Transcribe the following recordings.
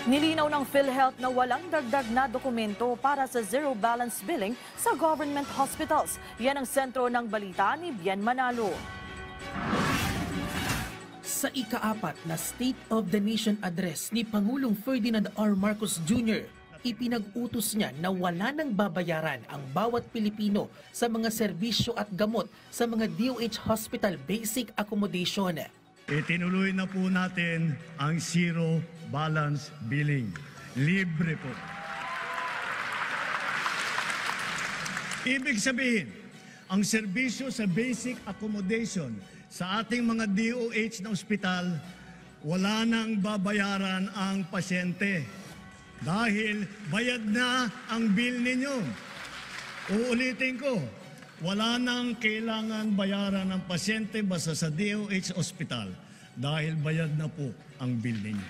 Nilinaw ng PhilHealth na walang dagdag na dokumento para sa zero balance billing sa government hospitals. Yan ang sentro ng balita ni Bien Manalo. Sa ika-4 na State of the Nation address ni Pangulong Ferdinand R. Marcos Jr., ipinag-utos niya na wala nang babayaran ang bawat Pilipino sa mga serbisyo at gamot sa mga DOH Hospital Basic Accommodation. Itinuloy na po natin ang zero balance billing. Libre po. Ibig sabihin, ang serbisyo sa basic accommodation sa ating mga DOH na ospital, wala nang babayaran ang pasyente dahil bayad na ang bill ninyo. Uulitin ko, wala nang kailangan bayaran ng pasyente basta sa DOH Hospital dahil bayad na po ang bill ninyo.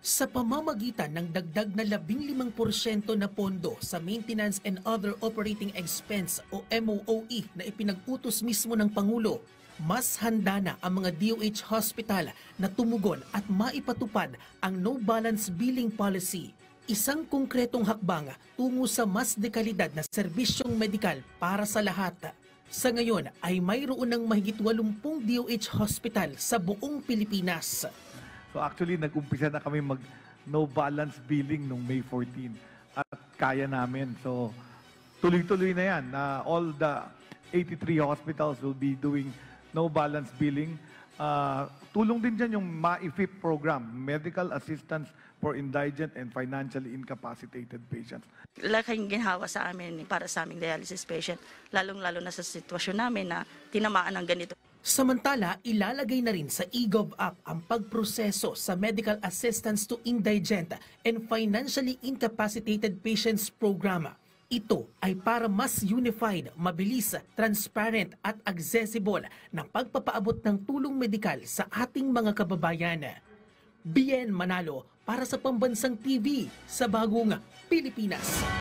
Sa pamamagitan ng dagdag na 15% na pondo sa Maintenance and Other Operating Expense o MOOE na ipinag-utos mismo ng Pangulo, mas handa na ang mga DOH Hospital na tumugon at maipatupad ang no balance billing policy. Isang konkretong hakbang tungo sa mas dekalidad na serbisyong medikal para sa lahat. Sa ngayon ay mayroon ng mahigit 80 DOH hospital sa buong Pilipinas. So actually nag-umpisa na kami mag no balance billing noong May 14 at kaya namin. So tuloy-tuloy na yan. All the 83 hospitals will be doing no balance billing. Tulong din dyan yung MAIFIP program, Medical Assistance for Indigent and Financially Incapacitated Patients. Laking ginhawa sa amin para sa aming dialysis patient, lalong-lalo na sa sitwasyon namin na tinamaan ng ganito. Samantala, ilalagay na rin sa eGov app ang pagproseso sa Medical Assistance to Indigent and Financially Incapacitated Patients Program. Ito ay para mas unified, mabilis, transparent at accessible na pagpapaabot ng tulong medikal sa ating mga kababayan. Bien Manalo para sa Pambansang TV sa Bagong Pilipinas.